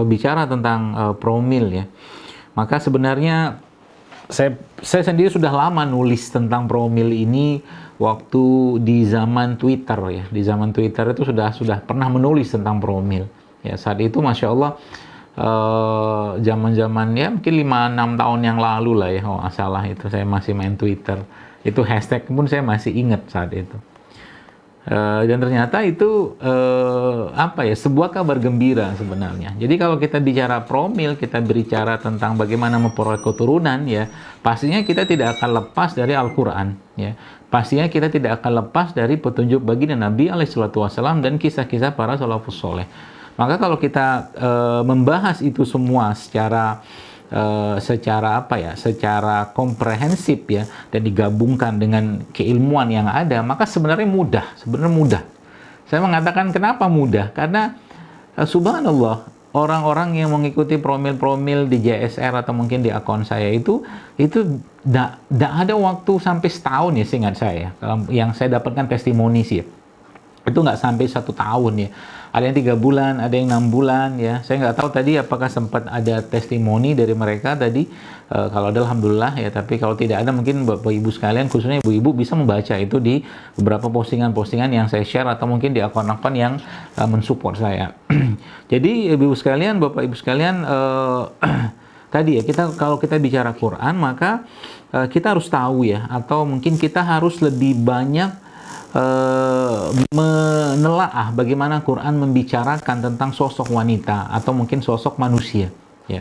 bicara tentang promil ya, maka sebenarnya saya sendiri sudah lama nulis tentang promil ini waktu di zaman Twitter ya. Di zaman Twitter itu sudah pernah menulis tentang promil. Ya, saat itu Masya Allah zaman-zaman ya mungkin 5-6 tahun yang lalu lah ya, oh salah itu saya masih main Twitter. Itu hashtag pun saya masih ingat saat itu. Dan ternyata itu apa ya, sebuah kabar gembira sebenarnya. Jadi kalau kita bicara promil, kita berbicara tentang bagaimana memperoleh keturunan ya, pastinya kita tidak akan lepas dari Al-Quran ya. Pastinya kita tidak akan lepas dari petunjuk baginda Nabi alaihissalam dan kisah-kisah para salafus soleh. Maka kalau kita membahas itu semua secara apa ya, secara komprehensif ya, dan digabungkan dengan keilmuan yang ada, maka sebenarnya mudah. Saya mengatakan kenapa mudah, karena subhanallah, orang-orang yang mengikuti promil-promil di JSR atau mungkin di akun saya itu tidak ada waktu sampai setahun ya, seingat saya, yang saya dapatkan testimoni sih, itu nggak sampai 1 tahun ya. Ada yang 3 bulan, ada yang 6 bulan ya. Saya nggak tahu tadi apakah sempat ada testimoni dari mereka tadi. Kalau ada alhamdulillah ya, tapi kalau tidak ada mungkin Bapak Ibu sekalian, khususnya Ibu-ibu bisa membaca itu di beberapa postingan-postingan yang saya share atau mungkin di akun-akun yang mensupport saya. Jadi Ibu sekalian, Bapak Ibu sekalian, tadi ya, kalau kita bicara Quran, maka kita harus tahu ya, atau mungkin kita harus lebih banyak menelaah bagaimana Quran membicarakan tentang sosok wanita atau mungkin sosok manusia ya,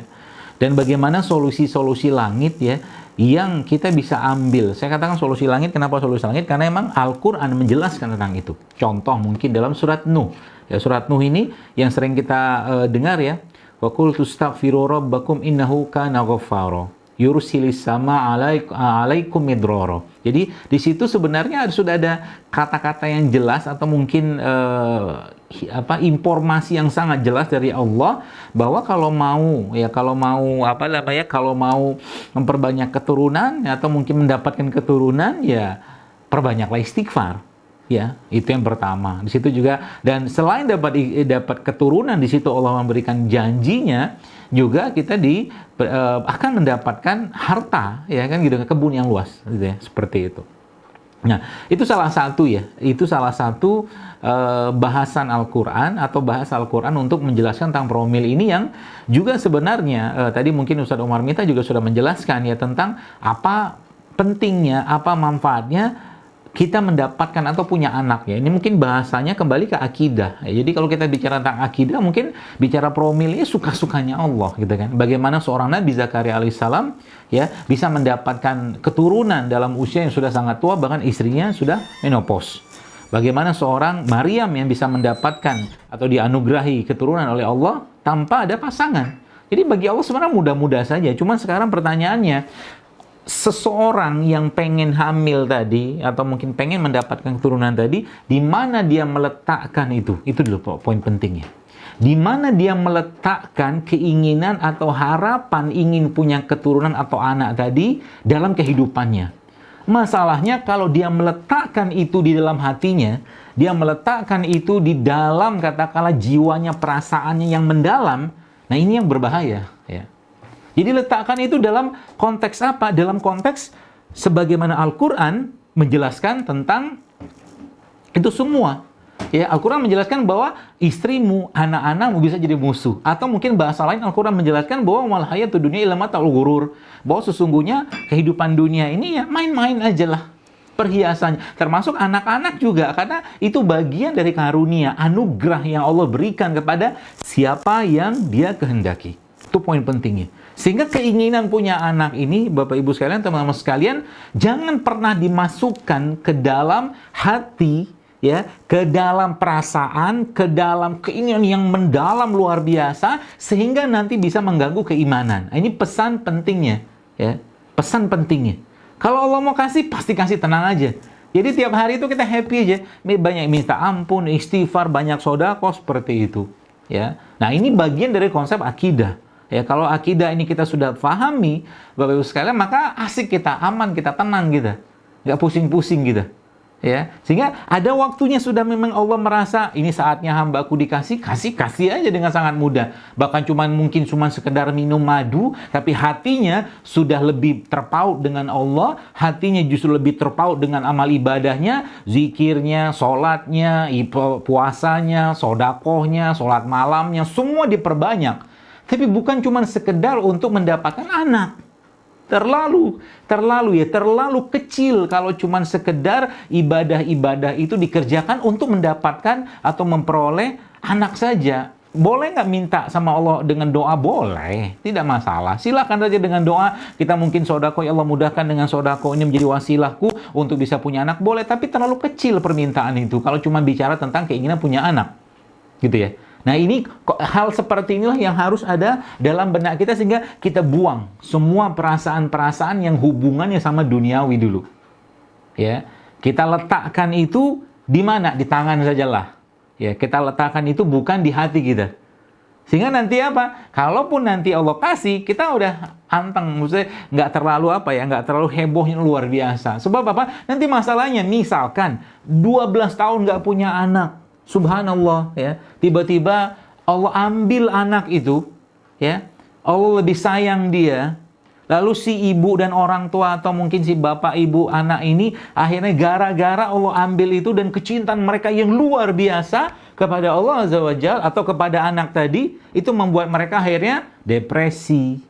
dan bagaimana solusi-solusi langit ya yang kita bisa ambil. Saya katakan solusi langit, kenapa solusi langit? Karena memang Al-Quran menjelaskan tentang itu. Contoh mungkin dalam surat Nuh ya, surat Nuh ini yang sering kita dengar ya, wa qul tastaghfiru rabbakum innahu kana ghaffara yursilis sama alaikum midroro. Jadi di situ sebenarnya sudah ada kata-kata yang jelas atau mungkin informasi yang sangat jelas dari Allah bahwa kalau mau memperbanyak keturunan atau mungkin mendapatkan keturunan ya perbanyaklah istighfar. Ya, itu yang pertama. Di situ juga, dan selain dapat keturunan, di situ Allah memberikan janjinya juga kita akan mendapatkan harta, ya kan gitu, kebun yang luas, gitu ya, seperti itu. Nah, itu salah satu ya, bahasan Al-Quran atau bahasa Al-Quran untuk menjelaskan tentang promil ini, yang juga sebenarnya tadi mungkin Ustadz Umar Mita juga sudah menjelaskan ya tentang apa pentingnya, apa manfaatnya kita mendapatkan atau punya anak ya. Ini mungkin bahasanya kembali ke akidah. Jadi kalau kita bicara tentang akidah, mungkin bicara promilnya suka-sukanya Allah gitu kan. Bagaimana seorang Nabi Zakaria alaihissalam ya bisa mendapatkan keturunan dalam usia yang sudah sangat tua, bahkan istrinya sudah menopause. Bagaimana seorang Maryam yang bisa mendapatkan atau dianugerahi keturunan oleh Allah tanpa ada pasangan. Jadi bagi Allah sebenarnya mudah-mudah saja. Cuma sekarang pertanyaannya, seseorang yang pengen hamil tadi atau mungkin pengen mendapatkan keturunan tadi, di mana dia meletakkan itu dulu poin pentingnya. Di mana dia meletakkan keinginan atau harapan ingin punya keturunan atau anak tadi dalam kehidupannya. Masalahnya kalau dia meletakkan itu di dalam hatinya, dia meletakkan itu di dalam katakanlah jiwanya, perasaannya yang mendalam, nah ini yang berbahaya ya. Jadi letakkan itu dalam konteks apa? Dalam konteks sebagaimana Al-Quran menjelaskan tentang itu semua. Ya, Al-Quran menjelaskan bahwa istrimu, anak-anakmu bisa jadi musuh. Atau mungkin bahasa lain Al-Quran menjelaskan bahwa wal hayatud dunya illa mata'ul ghurur. Bahwa sesungguhnya kehidupan dunia ini ya main-main aja lah. Perhiasannya, termasuk anak-anak juga, karena itu bagian dari karunia, anugerah yang Allah berikan kepada siapa yang Dia kehendaki. Itu poin pentingnya. Sehingga keinginan punya anak ini, Bapak Ibu sekalian, teman-teman sekalian, jangan pernah dimasukkan ke dalam hati, ya, ke dalam perasaan, ke dalam keinginan yang mendalam luar biasa, sehingga nanti bisa mengganggu keimanan. Ini pesan pentingnya, ya, pesan pentingnya. Kalau Allah mau kasih, pasti kasih, tenang aja. Jadi tiap hari itu kita happy aja, banyak minta ampun, istighfar, banyak sedekah, seperti itu, ya. Nah, ini bagian dari konsep akidah. Ya, kalau akidah ini kita sudah pahami, Bapak Ibu sekalian, maka asik kita, aman kita, tenang kita. Nggak pusing-pusing kita. Ya, sehingga ada waktunya sudah memang Allah merasa ini saatnya hambaku dikasih, kasih aja dengan sangat mudah. Bahkan mungkin sekedar minum madu, tapi hatinya sudah lebih terpaut dengan Allah, hatinya justru lebih terpaut dengan amal ibadahnya, zikirnya, sholatnya, puasanya, sodakohnya, sholat malamnya, semua diperbanyak. Tapi bukan cuma sekedar untuk mendapatkan anak. Terlalu kecil kalau cuman sekedar ibadah-ibadah itu dikerjakan untuk mendapatkan atau memperoleh anak saja. Boleh nggak minta sama Allah dengan doa? Boleh, tidak masalah. Silakan saja dengan doa. Kita mungkin sodako, ya Allah mudahkan dengan sodako ini menjadi wasilahku untuk bisa punya anak. Boleh, tapi terlalu kecil permintaan itu kalau cuma bicara tentang keinginan punya anak. Gitu ya. Nah ini hal seperti inilah yang harus ada dalam benak kita sehingga kita buang semua perasaan-perasaan yang hubungannya sama duniawi dulu. Ya, kita letakkan itu di mana? Di tangan sajalah. Ya, kita letakkan itu bukan di hati kita. Sehingga nanti apa? Kalaupun nanti Allah kasih, kita udah anteng, maksudnya nggak terlalu hebohnya luar biasa. Sebab apa? Nanti masalahnya misalkan 12 tahun nggak punya anak. Subhanallah, ya. Tiba-tiba Allah ambil anak itu, ya. Allah lebih sayang dia. Lalu si ibu dan orang tua atau mungkin si bapak ibu anak ini akhirnya gara-gara Allah ambil itu dan kecintaan mereka yang luar biasa kepada Allah Azza wa Jalla atau kepada anak tadi, itu membuat mereka akhirnya depresi.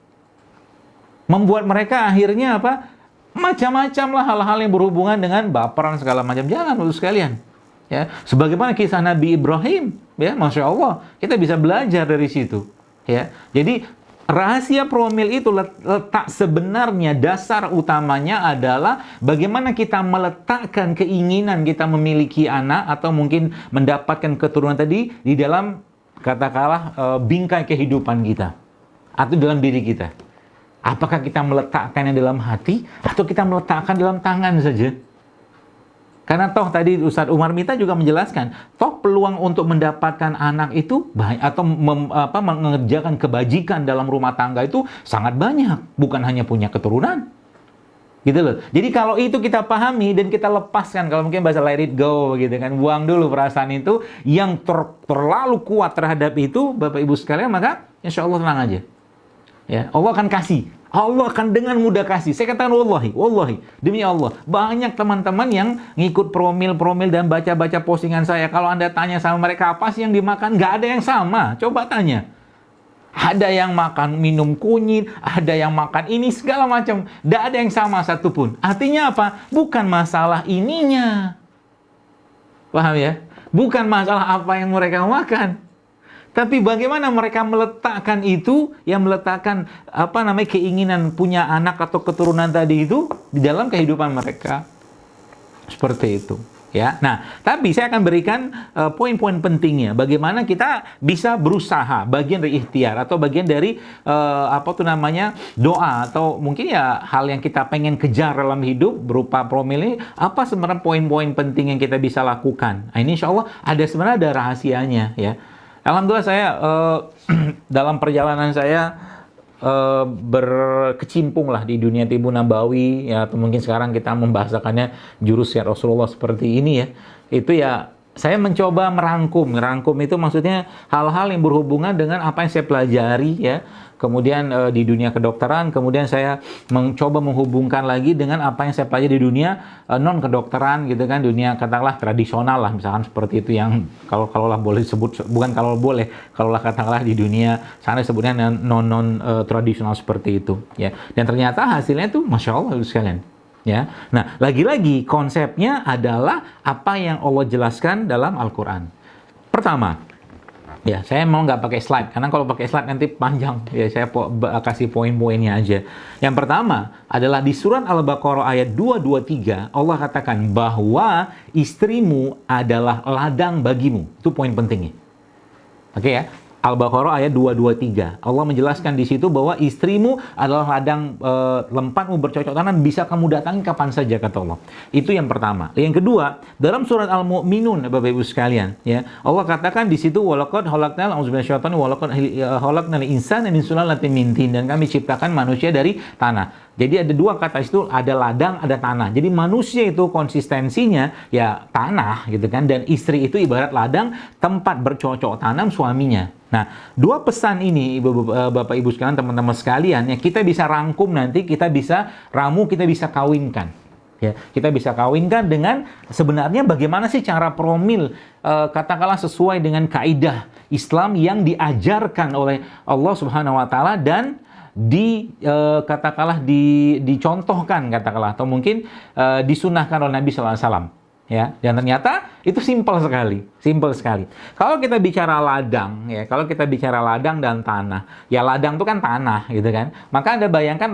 Membuat mereka akhirnya apa? Macam-macam lah hal-hal yang berhubungan dengan baperan segala macam. Jangan dulu sekalian. Ya, sebagaimana kisah Nabi Ibrahim, ya, Masya Allah, kita bisa belajar dari situ. Ya, jadi rahasia promil itu letak sebenarnya dasar utamanya adalah bagaimana kita meletakkan keinginan kita memiliki anak atau mungkin mendapatkan keturunan tadi di dalam katakanlah bingkai kehidupan kita atau dalam diri kita. Apakah kita meletakkannya dalam hati atau kita meletakkan dalam tangan saja? Karena toh tadi Ustadz Umar Mita juga menjelaskan, toh peluang untuk mendapatkan anak itu atau mengerjakan kebajikan dalam rumah tangga itu sangat banyak, bukan hanya punya keturunan. Gitu loh. Jadi kalau itu kita pahami dan kita lepaskan, kalau mungkin bahasa let it go gitu kan, buang dulu perasaan itu yang terlalu kuat terhadap itu, Bapak Ibu sekalian, maka insya Allah tenang aja. Ya, Allah akan kasih. Allah akan dengan mudah kasih. Saya katakan wallahi, demi Allah. Banyak teman-teman yang ngikut promil dan baca-baca postingan saya. Kalau Anda tanya sama mereka apa sih yang dimakan, nggak ada yang sama. Coba tanya. Ada yang makan minum kunyit, ada yang makan ini segala macam. Nggak ada yang sama satupun. Artinya apa? Bukan masalah ininya. Paham ya? Bukan masalah apa yang mereka makan. Tapi bagaimana mereka meletakkan itu, yang meletakkan keinginan punya anak atau keturunan tadi itu di dalam kehidupan mereka. Seperti itu, ya. Nah, tapi saya akan berikan poin-poin pentingnya. Bagaimana kita bisa berusaha, bagian dari ikhtiar atau bagian dari doa atau mungkin ya hal yang kita pengen kejar dalam hidup berupa promil ini. Apa sebenarnya poin-poin penting yang kita bisa lakukan? Nah, ini insya Allah sebenarnya ada rahasianya, ya. Alhamdulillah saya dalam perjalanan saya berkecimpung lah di dunia tibu nabawi, ya, atau mungkin sekarang kita membahasakannya jurus ya Rasulullah seperti ini ya. Itu ya saya mencoba merangkum itu maksudnya hal-hal yang berhubungan dengan apa yang saya pelajari ya. Kemudian di dunia kedokteran, kemudian saya mencoba menghubungkan lagi dengan apa yang saya pelajari di dunia non kedokteran gitu kan, dunia katakanlah tradisional lah misalkan seperti itu yang kalau boleh disebut, bukan katakanlah di dunia sana sebutnya non tradisional seperti itu ya. Dan ternyata hasilnya tuh Masya Allah sekalian. Ya, nah lagi-lagi konsepnya adalah apa yang Allah jelaskan dalam Al-Quran. Pertama, ya saya mau nggak pakai slide karena kalau pakai slide nanti panjang. Ya saya kasih poin-poinnya aja. Yang pertama adalah di surat Al-Baqarah ayat 223 Allah katakan bahwa istrimu adalah ladang bagimu. Itu poin pentingnya. Oke ya. Al-Baqarah ayat 223. Allah menjelaskan di situ bahwa istrimu adalah ladang lempatmu bercocok tanam, bisa kamu datangi kapan saja kata Allah. Itu yang pertama. Yang kedua, dalam surat Al-Mu'minun Bapak Ibu sekalian, ya. Allah katakan di situ walaqad khalaqnal insana min sulalatin min tin, dan kami ciptakan manusia dari tanah. Jadi ada dua kata itu, ada ladang, ada tanah. Jadi manusia itu konsistensinya ya tanah gitu kan, dan istri itu ibarat ladang, tempat bercocok tanam suaminya. Nah, dua pesan ini Bapak Ibu sekalian, teman-teman sekalian, ya kita bisa rangkum nanti, kita bisa ramu, kita bisa kawinkan. Ya, kita bisa kawinkan dengan sebenarnya bagaimana sih cara promil katakanlah sesuai dengan kaidah Islam yang diajarkan oleh Allah Subhanahu wa taala dan katakanlah dicontohkan katakanlah atau mungkin disunahkan oleh Nabi sallallahu alaihi wasallam. Ya, dan ternyata itu simpel sekali. Kalau kita bicara ladang, ya, kalau kita bicara ladang dan tanah, ya ladang itu kan tanah, gitu kan. Maka Anda bayangkan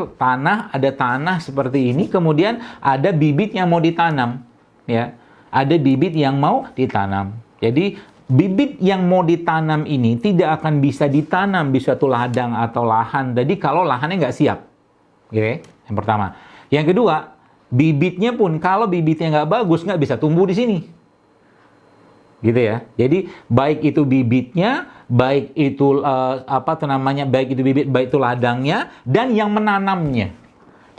ada tanah seperti ini, kemudian ada bibit yang mau ditanam, ya, ada bibit yang mau ditanam. Jadi bibit yang mau ditanam ini tidak akan bisa ditanam di suatu ladang atau lahan. Jadi kalau lahannya nggak siap, gitu, yang pertama. Yang kedua, bibitnya pun kalau bibitnya nggak bagus nggak bisa tumbuh di sini, gitu ya. Jadi baik itu bibitnya, baik itu baik itu bibit, baik itu ladangnya, dan yang menanamnya.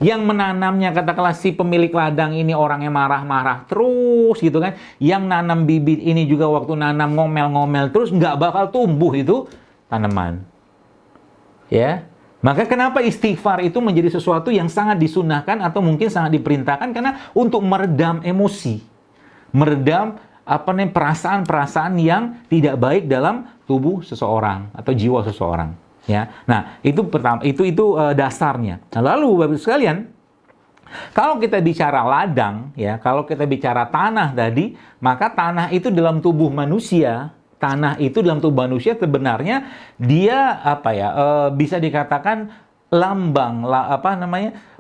Yang menanamnya katakanlah si pemilik ladang ini orangnya marah-marah terus gitu kan. Yang nanam bibit ini juga waktu nanam ngomel-ngomel terus, nggak bakal tumbuh itu tanaman. Ya. Maka kenapa istighfar itu menjadi sesuatu yang sangat disunahkan atau mungkin sangat diperintahkan, karena untuk meredam emosi, meredam perasaan-perasaan yang tidak baik dalam tubuh seseorang atau jiwa seseorang, ya. Nah, itu pertama, itu dasarnya. Nah, lalu Bapak sekalian, kalau kita bicara ladang, ya, kalau kita bicara tanah tadi, maka tanah itu dalam tubuh manusia, sebenarnya dia bisa dikatakan lambang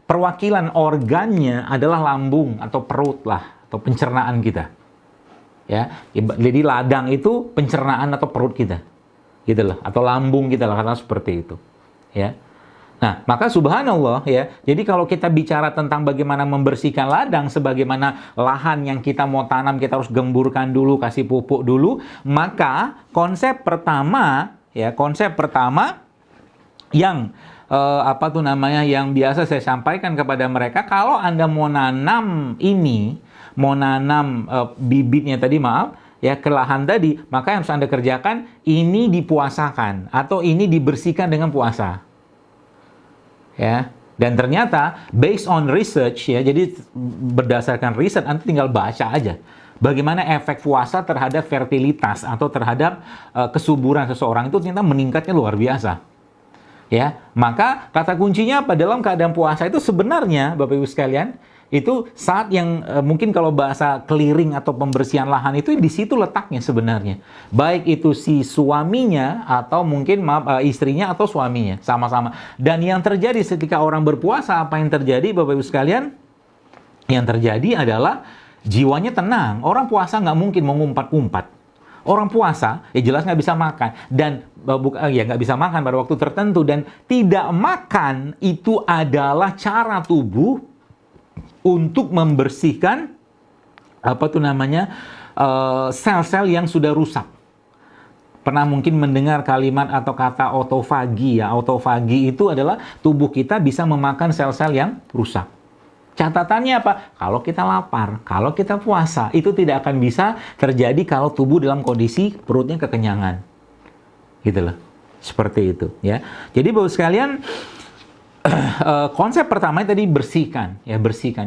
perwakilan organnya adalah lambung atau perut lah, atau pencernaan kita. Ya, jadi ladang itu pencernaan atau perut kita. Gitu loh, atau lambung kita lah, karena seperti itu. Ya. Nah, maka subhanallah ya, jadi kalau kita bicara tentang bagaimana membersihkan ladang, sebagaimana lahan yang kita mau tanam, kita harus gemburkan dulu, kasih pupuk dulu, maka konsep pertama yang yang biasa saya sampaikan kepada mereka, kalau Anda mau nanam bibitnya tadi, ya, ke lahan tadi, maka yang harus Anda kerjakan, ini dipuasakan, atau ini dibersihkan dengan puasa. Ya, dan ternyata based on research, ya, jadi berdasarkan riset, Anda tinggal baca aja bagaimana efek puasa terhadap fertilitas atau terhadap kesuburan seseorang itu ternyata meningkatnya luar biasa. Ya, maka kata kuncinya apa dalam keadaan puasa itu sebenarnya Bapak Ibu sekalian, itu saat yang mungkin kalau bahasa clearing atau pembersihan lahan itu di situ letaknya sebenarnya. Baik itu si suaminya atau mungkin istrinya atau suaminya sama-sama. Dan yang terjadi ketika orang berpuasa, apa yang terjadi Bapak Ibu sekalian? Yang terjadi adalah jiwanya tenang. Orang puasa nggak mungkin mengumpat-umpat. Orang puasa ya jelas nggak bisa makan, dan nggak bisa makan pada waktu tertentu, dan tidak makan itu adalah cara tubuh untuk membersihkan sel-sel yang sudah rusak. Pernah mungkin mendengar kalimat atau kata autofagi, ya? Autofagi itu adalah tubuh kita bisa memakan sel-sel yang rusak. Catatannya apa? Kalau kita lapar, kalau kita puasa, itu tidak akan bisa terjadi kalau tubuh dalam kondisi perutnya kekenyangan. Gitu loh. Seperti itu, ya. Jadi Bapak sekalian, konsep pertama tadi bersihkan.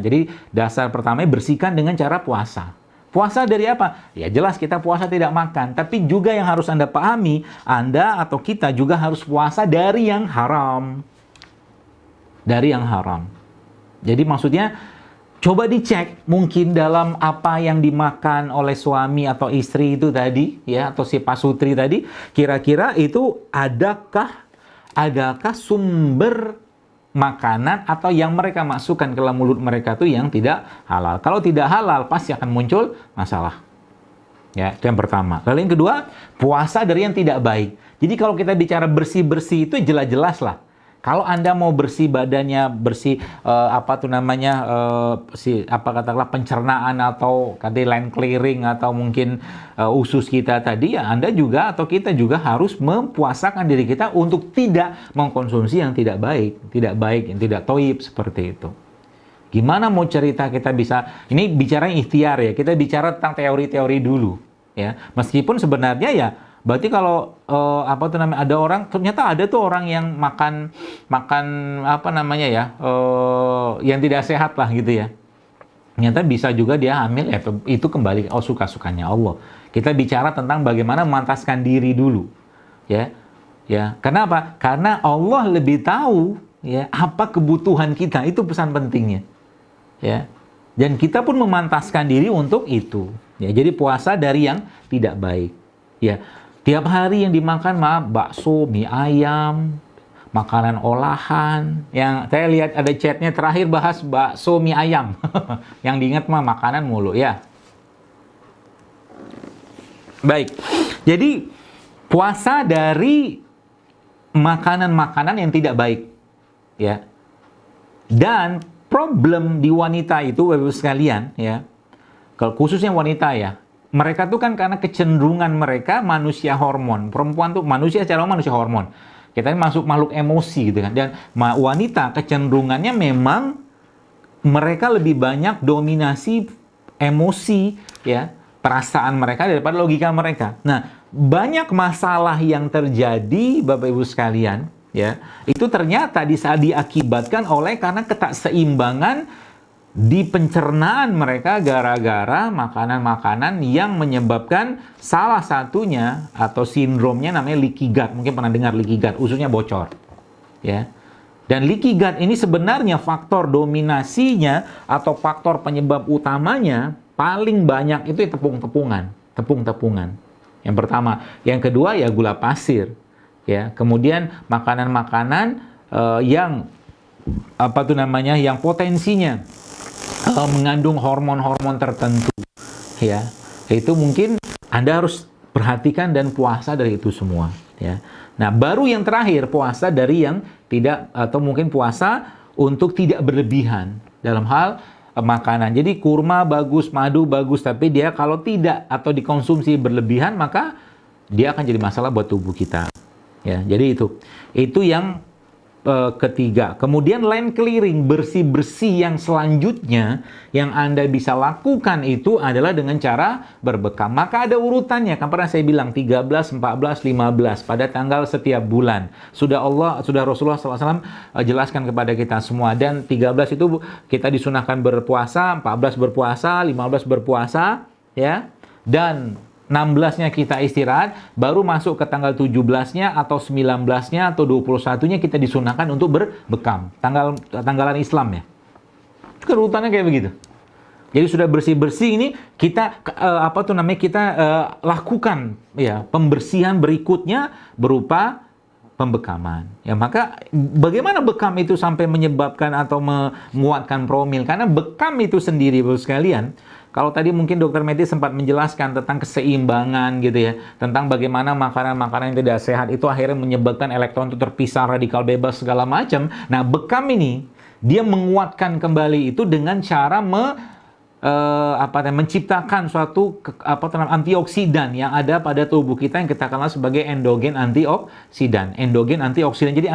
Jadi dasar pertama bersihkan dengan cara puasa. Puasa dari apa? Ya jelas kita puasa tidak makan, tapi juga yang harus Anda pahami, Anda atau kita juga harus puasa dari yang haram. Dari yang haram. Jadi maksudnya coba dicek mungkin dalam apa yang dimakan oleh suami atau istri itu tadi, ya, atau si pasutri tadi, kira-kira itu adakah sumber makanan atau yang mereka masukkan ke dalam mulut mereka itu yang tidak halal. Kalau tidak halal, pasti akan muncul masalah. Ya, itu yang pertama. Lalu yang kedua, puasa dari yang tidak baik. Jadi kalau kita bicara bersih-bersih itu jelas-jelas lah. Kalau Anda mau bersih badannya, bersih katakanlah pencernaan atau line clearing atau mungkin usus kita tadi, ya Anda juga atau kita juga harus mempuasakan diri kita untuk tidak mengkonsumsi yang tidak baik, yang tidak toib seperti itu. Gimana mau cerita kita bisa, ini bicara ikhtiar ya, kita bicara tentang teori-teori dulu ya. Meskipun sebenarnya ya, berarti kalau ada orang, ternyata ada tuh orang yang makan yang tidak sehat lah gitu ya. Ternyata bisa juga dia hamil, ya itu kembali suka-sukanya Allah. Kita bicara tentang bagaimana memantaskan diri dulu. Ya. Ya, kenapa? Karena Allah lebih tahu ya apa kebutuhan kita, itu pesan pentingnya. Ya. Dan kita pun memantaskan diri untuk itu. Ya, jadi puasa dari yang tidak baik. Ya. Tiap hari yang dimakan bakso, mie ayam, makanan olahan. Yang saya lihat ada chatnya terakhir bahas bakso, mie ayam. Yang diingat makanan mulu ya. Baik. Jadi puasa dari makanan-makanan yang tidak baik. Ya. Dan problem di wanita itu, Bapak sekalian, ya. Kalau khususnya wanita ya, mereka tuh kan karena kecenderungan mereka manusia hormon. Perempuan tuh manusia secara manusia hormon. Kita ini masuk makhluk emosi gitu kan. Dan wanita kecenderungannya memang mereka lebih banyak dominasi emosi ya, perasaan mereka daripada logika mereka. Nah, banyak masalah yang terjadi Bapak Ibu sekalian ya, itu ternyata diakibatkan oleh karena ketakseimbangan di pencernaan mereka gara-gara makanan-makanan yang menyebabkan salah satunya atau sindromnya namanya leaky gut. Mungkin pernah dengar leaky gut, ususnya bocor. Ya. Dan leaky gut ini sebenarnya faktor dominasinya atau faktor penyebab utamanya paling banyak itu tepung-tepungan. Yang pertama, yang kedua ya gula pasir. Ya, kemudian makanan-makanan yang yang potensinya mengandung hormon-hormon tertentu, ya, itu mungkin Anda harus perhatikan dan puasa dari itu semua, ya. Nah, baru yang terakhir puasa dari yang tidak atau mungkin puasa untuk tidak berlebihan dalam hal makanan. Jadi kurma bagus, madu bagus, tapi dia kalau tidak atau dikonsumsi berlebihan maka dia akan jadi masalah buat tubuh kita. Ya, jadi itu yang ketiga. Kemudian line clearing, bersih-bersih yang selanjutnya yang Anda bisa lakukan itu adalah dengan cara berbekam. Maka ada urutannya, kan pernah saya bilang 13, 14, 15 pada tanggal setiap bulan. Sudah Rasulullah SAW jelaskan kepada kita semua. Dan 13 itu kita disunahkan berpuasa, 14 berpuasa, 15 berpuasa, ya. Dan 16-nya kita istirahat, baru masuk ke tanggal 17-nya atau 19-nya atau 21-nya kita disunahkan untuk berbekam. Tanggalan Islam ya. Kerutannya kayak begitu. Jadi sudah bersih-bersih ini kita lakukan ya pembersihan berikutnya berupa pembekaman. Ya, maka bagaimana bekam itu sampai menyebabkan atau menguatkan promil? Karena bekam itu sendiri, Bapak sekalian, kalau tadi mungkin Dr. Meti sempat menjelaskan tentang keseimbangan gitu ya, tentang bagaimana makanan-makanan yang tidak sehat itu akhirnya menyebabkan elektron itu terpisah, radikal bebas segala macam. Nah, bekam ini dia menguatkan kembali itu dengan cara menciptakan suatu antioksidan yang ada pada tubuh kita yang kita kenal sebagai endogen antioksidan. Jadi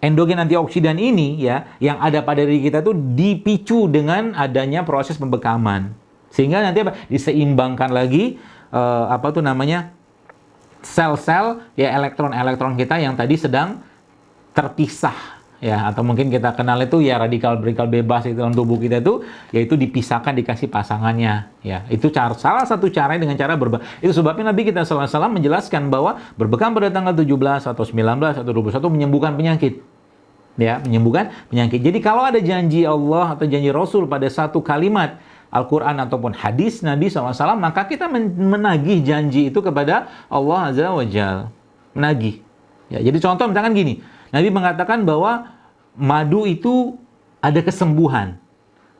endogen antioksidan ini ya yang ada pada diri kita tuh dipicu dengan adanya proses pembekaman. Sehingga nanti diseimbangkan lagi sel-sel ya elektron-elektron kita yang tadi sedang terpisah. Ya, atau mungkin kita kenal itu ya radikal bebas itu dalam tubuh kita itu, yaitu dipisahkan dikasih pasangannya. Ya, itu salah satu caranya dengan cara berbekam. Itu sebabnya Nabi kita SAW menjelaskan bahwa berbekam pada tanggal 17 atau 19 atau 21 menyembuhkan penyakit. Ya, menyembuhkan penyakit. Jadi kalau ada janji Allah atau janji Rasul pada satu kalimat Al-Quran ataupun hadis Nabi SAW, maka kita menagih janji itu kepada Allah Azza wa Jalla. Menagih. Ya, jadi contoh misalkan gini. Nabi mengatakan bahwa madu itu ada kesembuhan.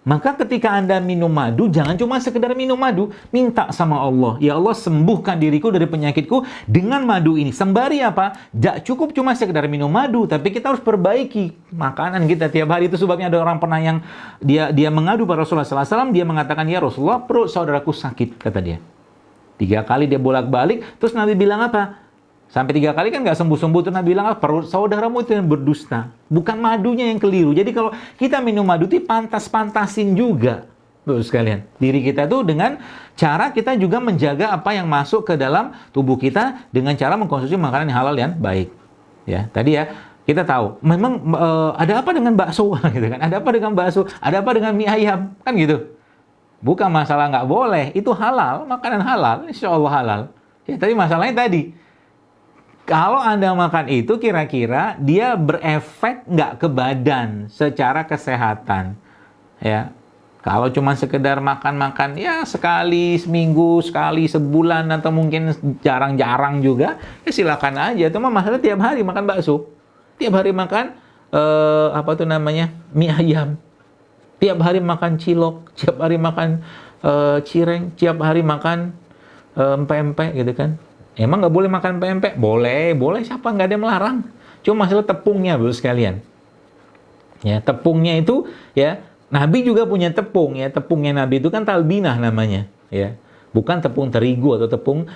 Maka ketika Anda minum madu, jangan cuma sekedar minum madu. Minta sama Allah, ya Allah sembuhkan diriku dari penyakitku dengan madu ini. Sembari apa? Tidak cukup cuma sekedar minum madu, tapi kita harus perbaiki makanan kita tiap hari. Itu sebabnya ada orang pernah yang dia mengadu pada Rasulullah SAW, dia mengatakan, ya Rasulullah, perut saudaraku sakit, kata dia. 3 kali dia bolak-balik, terus Nabi bilang apa? Sampai 3 kali kan nggak sembuh-sembuh, terus Nabi bilang, perut saudaramu itu yang berdusta. Bukan madunya yang keliru. Jadi kalau kita minum madu itu pantas-pantasin juga. Tuh sekalian. Diri kita tuh dengan cara kita juga menjaga apa yang masuk ke dalam tubuh kita dengan cara mengkonsumsi makanan yang halal dan baik. Ya, tadi ya, kita tahu. Memang ada apa dengan bakso? Gitu kan? Ada apa dengan bakso? Ada apa dengan mie ayam? Kan gitu. Bukan masalah nggak boleh. Itu halal. Makanan halal. Insya Allah halal. Ya, tapi masalahnya tadi. Kalau Anda makan itu, kira-kira dia berefek nggak ke badan secara kesehatan? Ya, kalau cuma sekedar makan-makan, ya sekali seminggu, sekali sebulan, atau mungkin jarang-jarang juga, ya silakan aja. Cuma masalah tiap hari makan bakso, tiap hari makan mie ayam, tiap hari makan cilok, tiap hari makan cireng, tiap hari makan empek-empek gitu kan. Emang nggak boleh makan pempek? Boleh, boleh. Siapa nggak ada yang melarang? Cuma masalah tepungnya, Bapak sekalian. Ya, tepungnya itu, ya, Nabi juga punya tepung, ya. Tepungnya Nabi itu kan talbinah namanya, ya. Bukan tepung terigu atau tepung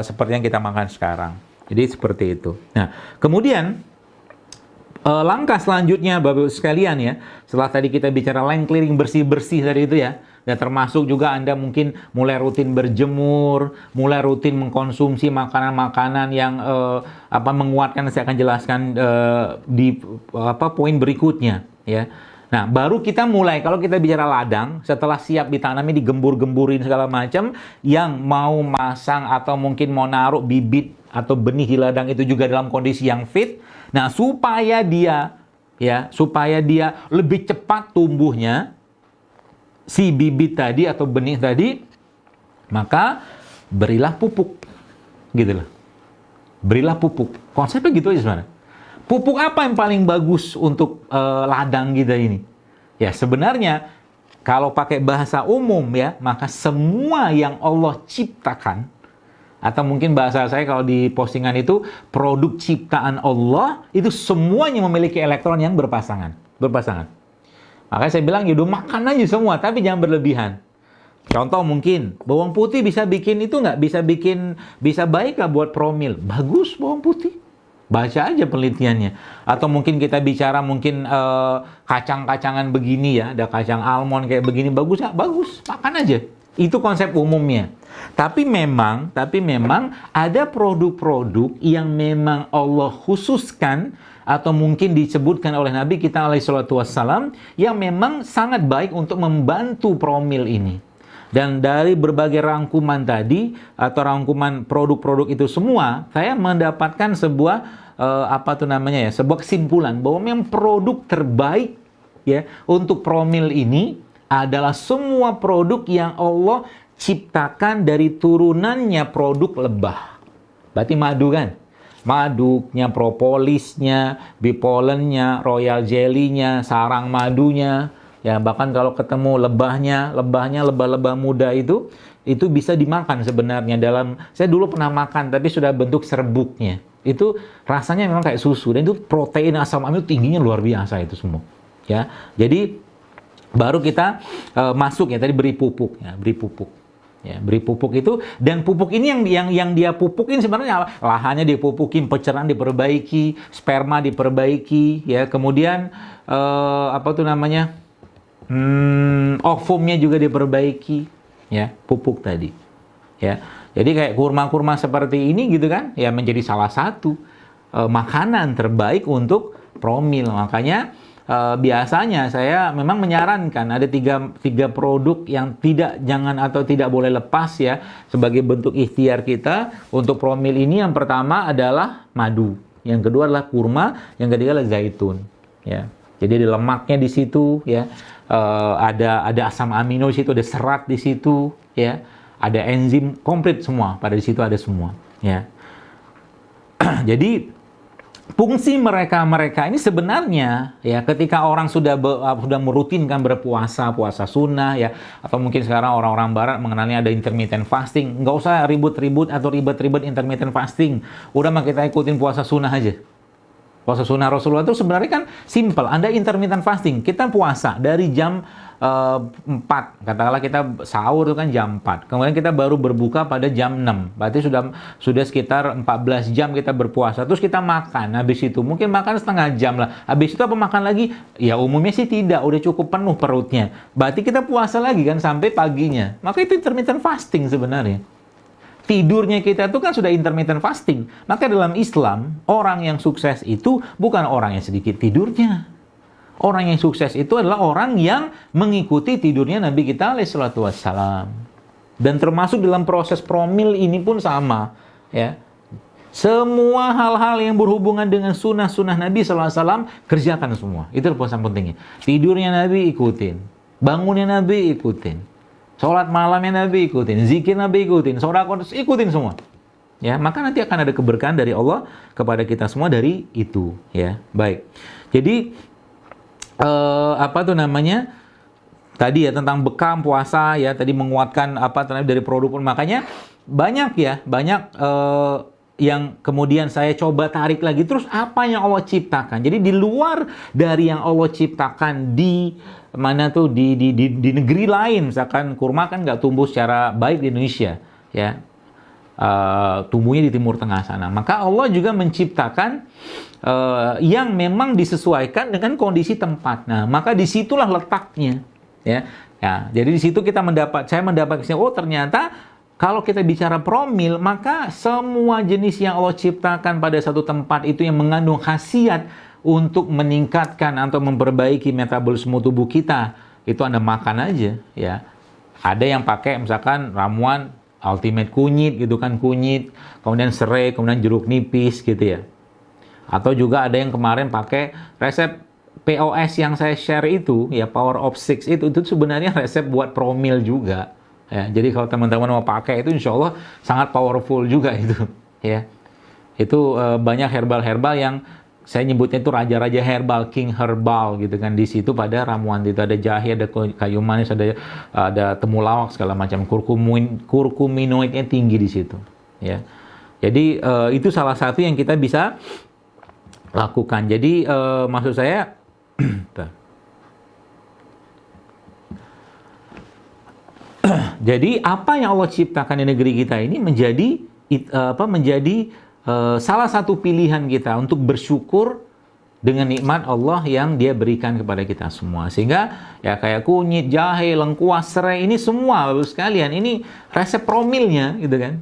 seperti yang kita makan sekarang. Jadi seperti itu. Nah, kemudian langkah selanjutnya, Bapak sekalian, ya. Setelah tadi kita bicara line clearing, bersih-bersih tadi itu, ya. Dan termasuk juga Anda mungkin mulai rutin berjemur, mulai rutin mengkonsumsi makanan-makanan yang menguatkan. Saya akan jelaskan di poin berikutnya, ya. Nah, baru kita mulai, kalau kita bicara ladang, setelah siap ditanami, digembur-gemburin segala macam, yang mau masang atau mungkin mau naruh bibit atau benih di ladang itu juga dalam kondisi yang fit. Nah, supaya dia lebih cepat tumbuhnya, si bibit tadi atau benih tadi, maka berilah pupuk, gitu loh. Berilah pupuk. Konsepnya gitu aja sebenarnya. Pupuk apa yang paling bagus untuk ladang kita ini? Ya sebenarnya kalau pakai bahasa umum, ya, maka semua yang Allah ciptakan, atau mungkin bahasa saya kalau di postingan itu produk ciptaan Allah, itu semuanya memiliki elektron yang berpasangan. Makanya saya bilang, yaudah makan aja semua, tapi jangan berlebihan. Contoh mungkin, bawang putih bisa bikin itu nggak? Bisa baik nggak buat promil? Bagus bawang putih. Baca aja penelitiannya. Atau mungkin kita bicara mungkin kacang-kacangan begini, ya. Ada kacang almond kayak begini, bagus nggak? Bagus, makan aja. Itu konsep umumnya. Tapi memang ada produk-produk yang memang Allah khususkan, atau mungkin disebutkan oleh Nabi kita alaihi salatu wassalam, yang memang sangat baik untuk membantu promil ini. Dan dari berbagai rangkuman tadi, atau rangkuman produk-produk itu semua, saya mendapatkan sebuah sebuah kesimpulan bahwa memang produk terbaik, ya, untuk promil ini adalah semua produk yang Allah ciptakan dari turunannya produk lebah. Berarti madu kan? Madunya, propolisnya, bipolennya, royal jelly-nya, sarang madunya, ya, bahkan kalau ketemu lebahnya lebah-lebah muda itu bisa dimakan sebenarnya. Saya dulu pernah makan, tapi sudah bentuk serbuknya. Itu rasanya memang kayak susu, dan itu protein asam amino tingginya luar biasa itu semua. Ya, jadi baru kita masuk, ya, tadi beri pupuk, ya, beri pupuk. Ya, beri pupuk itu, dan pupuk ini yang dia pupukin sebenarnya lahannya dipupukin, pencerahan diperbaiki, sperma diperbaiki, ya, kemudian ovumnya juga diperbaiki, ya, pupuk tadi, ya. Jadi kayak kurma-kurma seperti ini gitu kan, ya, menjadi salah satu makanan terbaik untuk promil. Makanya biasanya saya memang menyarankan ada tiga produk yang tidak boleh lepas, ya, sebagai bentuk ikhtiar kita untuk promil ini. Yang pertama adalah madu, yang kedua adalah kurma, yang ketiga adalah zaitun, ya. Jadi ada lemaknya di situ, ya, ada asam amino di situ, ada serat di situ, ya, ada enzim, komplit semua pada di situ ada semua, ya. Jadi fungsi mereka ini sebenarnya ya ketika orang sudah merutinkan berpuasa, puasa sunnah ya, atau mungkin sekarang orang-orang barat mengenalnya ada intermittent fasting, nggak usah ribut-ribut atau ribet-ribet intermittent fasting, udah mah kita ikutin puasa sunnah aja. Puasa sunnah Rasulullah itu sebenarnya kan simple. Anda intermittent fasting, kita puasa dari jam 4, katakanlah kita sahur itu kan jam 4, kemudian kita baru berbuka pada jam 6, berarti sudah sekitar 14 jam kita berpuasa, terus kita makan, habis itu mungkin makan setengah jam lah, habis itu apa makan lagi? Ya umumnya sih tidak, udah cukup penuh perutnya, berarti kita puasa lagi kan sampai paginya, maka itu intermittent fasting sebenarnya. Tidurnya kita itu kan sudah intermittent fasting. Maka dalam Islam, orang yang sukses itu bukan orang yang sedikit tidurnya. Orang yang sukses itu adalah orang yang mengikuti tidurnya Nabi kita alaihissalatu wassalam. Dan termasuk dalam proses promil ini pun sama. Ya. Semua hal-hal yang berhubungan dengan sunnah-sunnah Nabi SAW, kerjakan semua. Itu poin pentingnya. Tidurnya Nabi ikutin. Bangunnya Nabi ikutin. Sholat malamnya Nabi ikutin, zikir Nabi ikutin, sedekah ikutin semua. Ya, maka nanti akan ada keberkahan dari Allah kepada kita semua dari itu, ya. Baik. Jadi Tadi ya tentang bekam puasa ya, tadi menguatkan dari produk pun, makanya banyak yang kemudian saya coba tarik lagi terus apa yang Allah ciptakan. Jadi di luar dari yang Allah ciptakan di negeri lain, misalkan kurma kan nggak tumbuh secara baik di Indonesia, ya, tumbuhnya di Timur Tengah sana. Maka Allah juga menciptakan yang memang disesuaikan dengan kondisi tempat. Nah, maka disitulah letaknya, ya. Ya, jadi di situ saya mendapat kesimpulan, oh ternyata kalau kita bicara promil, maka semua jenis yang Allah ciptakan pada satu tempat itu yang mengandung khasiat untuk meningkatkan atau memperbaiki metabolisme tubuh kita, itu Anda makan aja, ya. Ada yang pakai misalkan ramuan ultimate kunyit gitu kan, kunyit, kemudian serai, kemudian jeruk nipis gitu ya. Atau juga ada yang kemarin pakai resep POS yang saya share itu, ya, Power of Six itu sebenarnya resep buat promil juga. Ya, jadi kalau teman-teman mau pakai itu insya Allah sangat powerful juga itu, ya. Itu banyak herbal-herbal yang saya nyebutnya itu raja-raja herbal, king herbal gitu kan. Di situ pada ramuan itu ada jahe, ada kayu manis, ada temulawak segala macam, kurkuminoidnya tinggi di situ, ya. Jadi itu salah satu yang kita bisa lakukan. Jadi maksud saya jadi apa yang Allah ciptakan di negeri kita ini menjadi salah satu pilihan kita untuk bersyukur dengan nikmat Allah yang Dia berikan kepada kita semua. Sehingga ya kayak kunyit, jahe, lengkuas, serai, ini semua Bapak sekalian, ini resep promilnya gitu kan.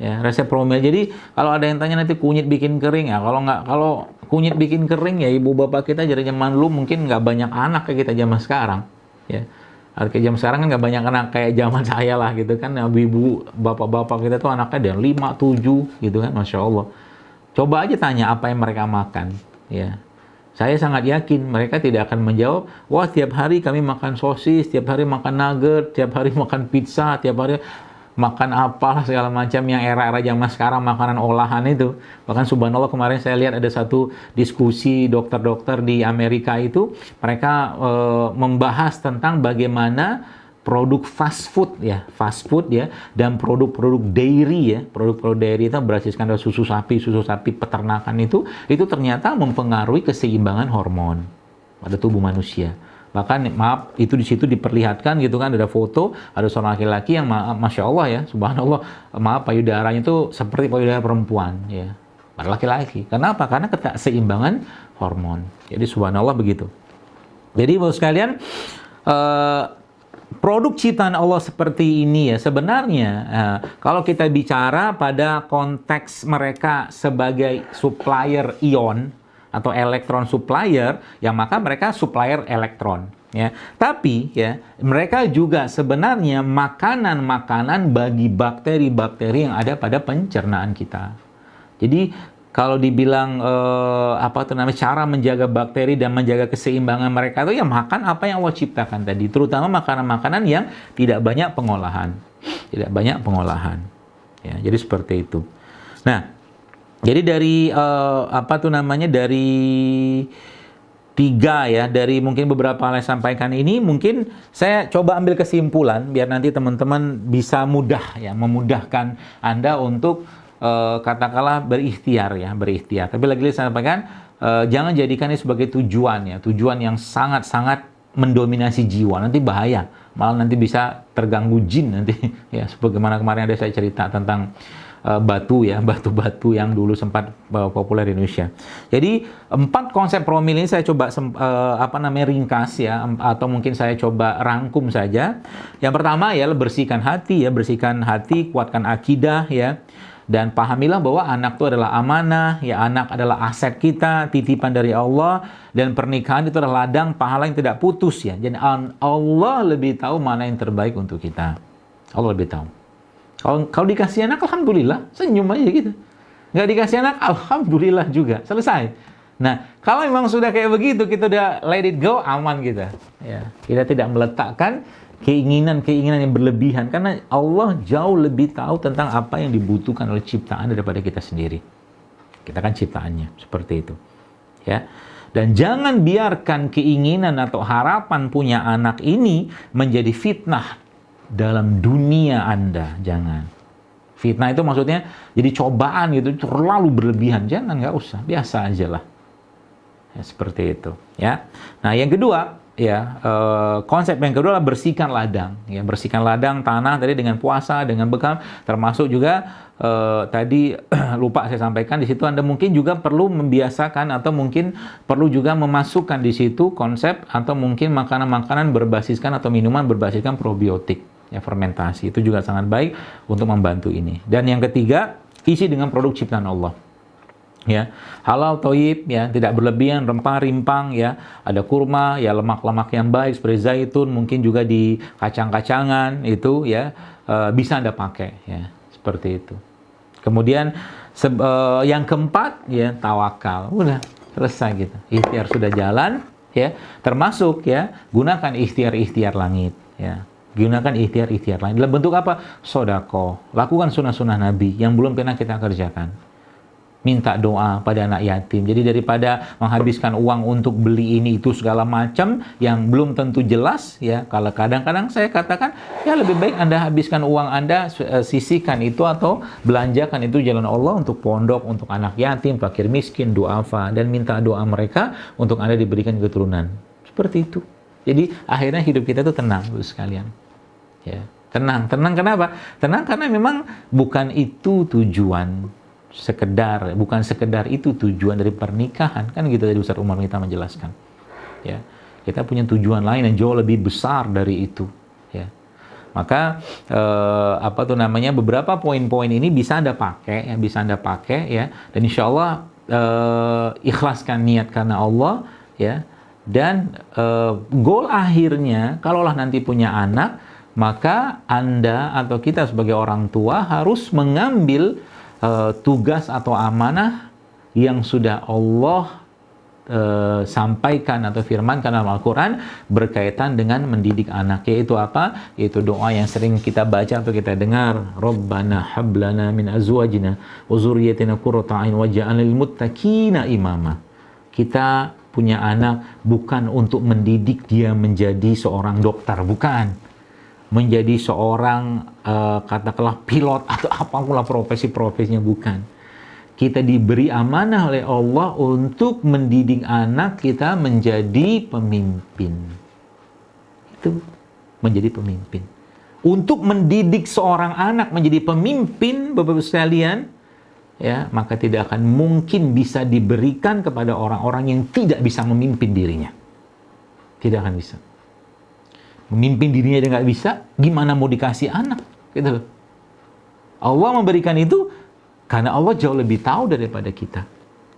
Ya, resep promil. Jadi kalau ada yang tanya nanti kunyit bikin kering, ya kalau kunyit bikin kering ya ibu bapak kita dari zaman dulu mungkin nggak banyak anak kayak kita zaman sekarang, ya. Kayak zaman sekarang kan nggak banyak anak kayak zaman saya lah gitu kan, ibu bapak-bapak kita tuh anaknya ada 5, 7 gitu kan, Masya Allah. Coba aja tanya apa yang mereka makan, ya. Saya sangat yakin mereka tidak akan menjawab, wah tiap hari kami makan sosis, tiap hari makan nugget, tiap hari makan pizza, tiap hari makan apalah segala macam yang era-era zaman sekarang makanan olahan itu. Bahkan subhanallah kemarin saya lihat ada satu diskusi dokter-dokter di Amerika itu, mereka membahas tentang bagaimana produk fast food ya, dan produk-produk dairy ya, produk-produk dairy itu berbasiskan dari susu sapi peternakan itu ternyata mempengaruhi keseimbangan hormon pada tubuh manusia. Bahkan maaf itu di situ diperlihatkan gitu kan, ada foto ada seorang laki-laki yang Masya Allah ya, subhanallah, maaf payudaranya itu seperti payudara perempuan ya, pada laki-laki. Kenapa? Karena keseimbangan hormon. Jadi subhanallah begitu. Jadi Bapak sekalian, produk ciptaan Allah seperti ini ya sebenarnya kalau kita bicara pada konteks mereka sebagai supplier ion atau elektron supplier, ya maka mereka supplier elektron, ya. Tapi ya mereka juga sebenarnya makanan-makanan bagi bakteri-bakteri yang ada pada pencernaan kita. Jadi kalau dibilang cara menjaga bakteri dan menjaga keseimbangan mereka itu ya makan apa yang Allah ciptakan tadi, terutama makanan-makanan yang tidak banyak pengolahan, ya. Jadi seperti itu. Nah, Jadi dari dari tiga ya, dari mungkin beberapa hal yang sampaikan ini, mungkin saya coba ambil kesimpulan biar nanti teman-teman bisa mudah ya, memudahkan Anda untuk katakanlah berikhtiar ya, berikhtiar. Tapi lagi saya sampaikan, jangan jadikan ini sebagai tujuan ya, tujuan yang sangat-sangat mendominasi jiwa, nanti bahaya, malah nanti bisa terganggu jin nanti ya, sebagaimana kemarin ada saya cerita tentang batu ya, batu-batu yang dulu sempat populer di Indonesia. Jadi 4 konsep promil ini saya coba ringkas ya, atau mungkin saya coba rangkum saja. Yang pertama ya, bersihkan hati ya, bersihkan hati, kuatkan akidah ya. Dan pahamilah bahwa anak itu adalah amanah, ya, anak adalah aset kita, titipan dari Allah, dan pernikahan itu adalah ladang pahala yang tidak putus ya. Jadi Allah lebih tahu mana yang terbaik untuk kita. Allah lebih tahu. Kalau dikasih anak, alhamdulillah, senyum aja gitu. Nggak dikasih anak, alhamdulillah juga, selesai. Nah, kalau memang sudah kayak begitu, kita udah let it go, aman kita. Ya, kita tidak meletakkan keinginan-keinginan yang berlebihan, karena Allah jauh lebih tahu tentang apa yang dibutuhkan oleh ciptaan daripada kita sendiri. Kita kan ciptaannya, seperti itu. Ya. Dan jangan biarkan keinginan atau harapan punya anak ini menjadi fitnah dalam dunia Anda. Jangan. Fitnah itu maksudnya jadi cobaan gitu, terlalu berlebihan. Jangan, nggak usah, biasa aja lah. Ya, seperti itu. Ya. Nah, yang kedua, ya, konsep yang kedua adalah bersihkan ladang. Ya, bersihkan ladang tanah tadi dengan puasa, dengan bekam, termasuk juga tadi lupa saya sampaikan di situ, Anda mungkin juga perlu membiasakan atau mungkin perlu juga memasukkan di situ konsep atau mungkin makanan-makanan berbasiskan atau minuman berbasiskan probiotik. Ya, fermentasi itu juga sangat baik untuk membantu ini. Dan yang ketiga, isi dengan produk ciptaan Allah. Ya, halal, thayyib, ya, tidak berlebihan, rempah, rimpang, ya, ada kurma, ya, lemak-lemak yang baik seperti zaitun, mungkin juga di kacang-kacangan itu, ya, bisa Anda pakai, ya, seperti itu. Kemudian yang keempat, ya, tawakal, udah selesai gitu. Ikhtiar sudah jalan, ya, termasuk ya, gunakan ikhtiar-ikhtiar langit, ya. Gunakan ikhtiar-ikhtiar langit. Dalam bentuk apa? Sodako. Lakukan sunnah-sunnah Nabi yang belum pernah kita kerjakan. Minta doa pada anak yatim. Jadi daripada menghabiskan uang untuk beli ini itu segala macam yang belum tentu jelas, ya. Kalau kadang-kadang saya katakan, ya lebih baik Anda habiskan uang Anda, sisihkan itu atau belanjakan itu jalan Allah untuk pondok, untuk anak yatim, fakir miskin, duafa, dan minta doa mereka untuk Anda diberikan keturunan. Seperti itu. Jadi akhirnya hidup kita itu tenang, Bapak sekalian. Ya, tenang. Tenang kenapa? Tenang karena memang bukan itu tujuan bukan sekedar itu tujuan dari pernikahan, kan gitu tadi Ustaz Umar kita menjelaskan. Ya, kita punya tujuan lain yang jauh lebih besar dari itu. Ya, maka beberapa poin-poin ini bisa Anda pakai, ya, dan insya Allah ikhlaskan niat karena Allah, ya, dan goal akhirnya, kalaulah nanti punya anak, maka Anda atau kita sebagai orang tua harus mengambil tugas atau amanah yang sudah Allah sampaikan atau firmankan dalam Al-Quran berkaitan dengan mendidik anak, yaitu apa? Yaitu doa yang sering kita baca atau kita dengar, Rabbana hablana min azwajina wa zurriyyatina qurrata a'yun waj'alna lil muttaqina imama. Kita punya anak bukan untuk mendidik dia menjadi seorang dokter, bukan. Menjadi seorang katakanlah pilot atau apapun profesi-profesinya, bukan. Kita diberi amanah oleh Allah untuk mendidik anak kita menjadi pemimpin. Itu menjadi pemimpin. Untuk mendidik seorang anak menjadi pemimpin, Bapak-Ibu sekalian, ya, maka tidak akan mungkin bisa diberikan kepada orang-orang yang tidak bisa memimpin dirinya. Tidak akan bisa. Memimpin dirinya dia nggak bisa, gimana mau dikasih anak? Gitu. Allah memberikan itu karena Allah jauh lebih tahu daripada kita.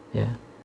Ya.